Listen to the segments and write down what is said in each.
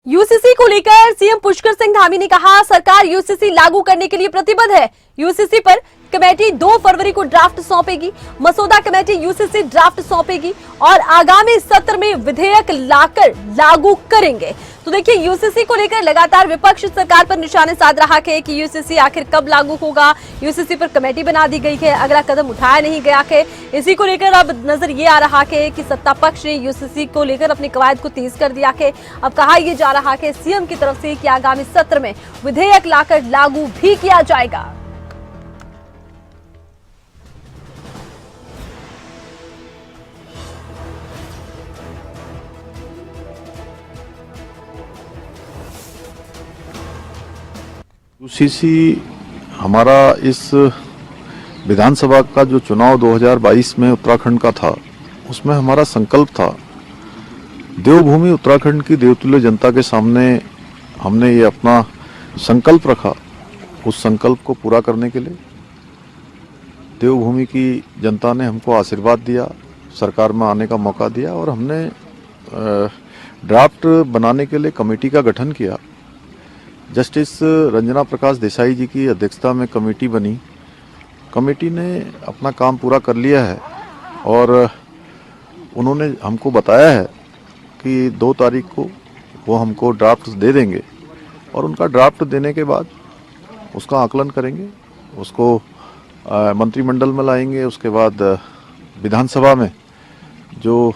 UCC को लेकर CM Pushkar Singh Dhami ने कहा, सरकार यूसीसी लागू करने के लिए प्रतिबद्ध है। यूसीसी पर कमेटी 2 फरवरी को ड्राफ्ट सौंपेगी। मसौदा कमेटी यूसीसी ड्राफ्ट सौंपेगी और आगामी सत्र में विधेयक लाकर लागू करेंगे। तो देखिए, यूसीसी को लेकर लगातार विपक्ष सरकार पर निशाने साध रहा है कि यूसीसी आखिर कब लागू होगा। यूसीसी पर कमेटी बना दी गई है, अगला कदम उठाया नहीं गया है। इसी को लेकर अब नजर ये आ रहा है कि सत्ता पक्ष ने यूसीसी को लेकर अपनी कवायद को तेज कर दिया है। अब कहा यह जा रहा है सीएम की तरफ से कि आगामी सत्र में विधेयक लाकर लागू भी किया जाएगा। यूसीसी हमारा इस विधानसभा का जो चुनाव 2022 में उत्तराखंड का था, उसमें हमारा संकल्प था, देवभूमि उत्तराखंड की देवतुल्य जनता के सामने हमने ये अपना संकल्प रखा। उस संकल्प को पूरा करने के लिए देवभूमि की जनता ने हमको आशीर्वाद दिया, सरकार में आने का मौका दिया और हमने ड्राफ्ट बनाने के लिए कमेटी का गठन किया। जस्टिस रंजना प्रकाश देसाई जी की अध्यक्षता में कमेटी बनी। कमेटी ने अपना काम पूरा कर लिया है और उन्होंने हमको बताया है कि 2 तारीख को वो हमको ड्राफ्ट दे देंगे और उनका ड्राफ्ट देने के बाद उसका आकलन करेंगे, उसको मंत्रिमंडल में लाएंगे। उसके बाद विधानसभा में जो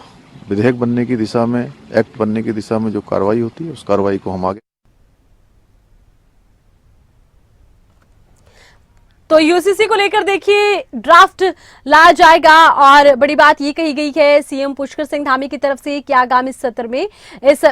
विधेयक बनने की दिशा में, एक्ट बनने की दिशा में जो कार्रवाई होती है, उस कार्रवाई को हम आगे। तो यूसीसी को लेकर देखिए ड्राफ्ट लाया जाएगा और बड़ी बात ये कही गई है सीएम पुष्कर सिंह धामी की तरफ से कि आगामी सत्र में इस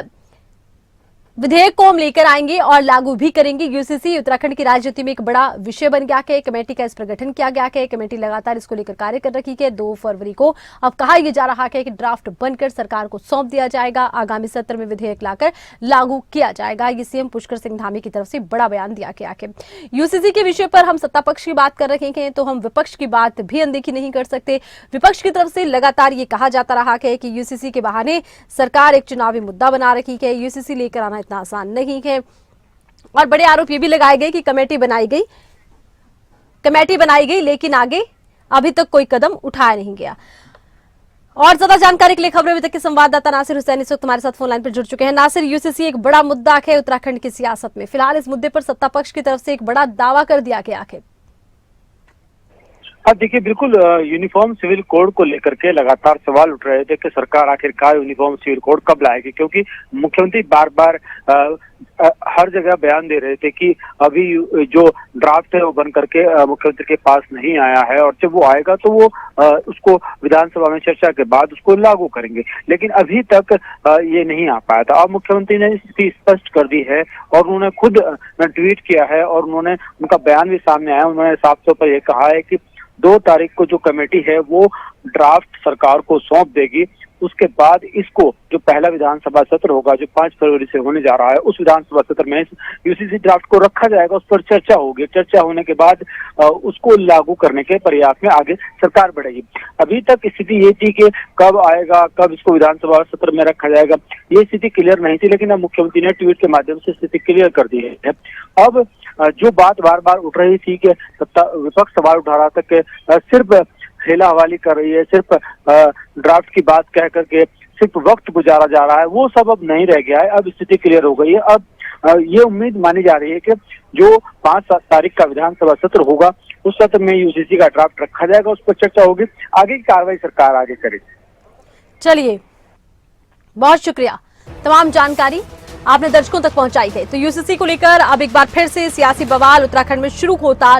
विधेयक को हम लेकर आएंगे और लागू भी करेंगे। यूसीसी उत्तराखंड की राजनीति में एक बड़ा विषय बन गया है। कमेटी का इस पर गठन किया गया है। कमेटी लगातार इसको लेकर कार्य कर रही है। 2 फरवरी को अब कहा यह जा रहा है कि ड्राफ्ट बनकर सरकार को सौंप दिया जाएगा। आगामी सत्र में विधेयक लाकर लागू किया जाएगा। ये सीएम पुष्कर सिंह धामी की तरफ से बड़ा बयान दिया गया है। यूसीसी के विषय पर हम सत्ता पक्ष की बात कर रहे हैं तो हम विपक्ष की बात भी अनदेखी नहीं कर सकते। विपक्ष की तरफ से लगातार ये कहा जाता रहा है कि यूसीसी के बहाने सरकार एक चुनावी मुद्दा बना रही है। यूसीसी लेकर आना इतना आसान नहीं है और बड़े आरोप ये भी लगाए गए कि कमेटी बनाई गई लेकिन आगे अभी तक कोई कदम उठाया नहीं गया। और ज्यादा जानकारी के लिए खबरें अभी तक के संवाददाता नासिर हुसैन इस वक्त हमारे साथ फोन लाइन पर जुड़ चुके हैं। नासिर, यूसीसी एक बड़ा मुद्दा है उत्तराखंड की सियासत में। फिलहाल इस मुद्दे पर सत्ता पक्ष की तरफ से एक बड़ा दावा कर दिया गया है। अब देखिए, बिल्कुल यूनिफॉर्म सिविल कोड को लेकर के लगातार सवाल उठ रहे थे कि सरकार आखिरकार यूनिफॉर्म सिविल कोड कब लाएगी, क्योंकि मुख्यमंत्री बार बार हर जगह बयान दे रहे थे कि अभी जो ड्राफ्ट है वो बन करके मुख्यमंत्री के पास नहीं आया है और जब वो आएगा तो वो उसको विधानसभा में चर्चा के बाद उसको लागू करेंगे। लेकिन अभी तक ये नहीं आ पाया था। अब मुख्यमंत्री ने स्थिति स्पष्ट कर दी है और उन्होंने खुद ट्वीट किया है और उन्होंने उनका बयान भी सामने आया। उन्होंने साफ तौर पर यह कहा है कि 2 तारीख को जो कमेटी है वो ड्राफ्ट सरकार को सौंप देगी। उसके बाद इसको जो पहला विधानसभा सत्र होगा जो 5 फरवरी से होने जा रहा है, उस विधानसभा सत्र में यूसीसी ड्राफ्ट को रखा जाएगा। उस पर चर्चा होगी। चर्चा होने के बाद उसको लागू करने के प्रयास में आगे सरकार बढ़ेगी। अभी तक स्थिति ये थी कि कब आएगा, कब इसको विधानसभा सत्र में रखा जाएगा, ये स्थिति क्लियर नहीं थी। लेकिन अब मुख्यमंत्री ने ट्वीट के माध्यम से स्थिति क्लियर कर दी है। अब जो बात बार बार उठ रही थी कि विपक्ष सवाल उठा रहा था कि सिर्फ हेला हवाली कर रही है, सिर्फ ड्राफ्ट की बात कह करके सिर्फ वक्त गुजारा जा रहा है, वो सब अब नहीं रह गया है। अब स्थिति क्लियर हो गई है। अब ये उम्मीद मानी जा रही है कि जो 5 तारीख का विधानसभा सत्र होगा उस सत्र में यूसीसी का ड्राफ्ट रखा जाएगा, उस पर चर्चा होगी, आगे की कार्रवाई सरकार आगे करेगी। चलिए, बहुत शुक्रिया। तमाम जानकारी आपने दर्शकों तक पहुंचाई है। तो यूसीसी को लेकर अब एक बार फिर से सियासी बवाल उत्तराखंड में शुरू होता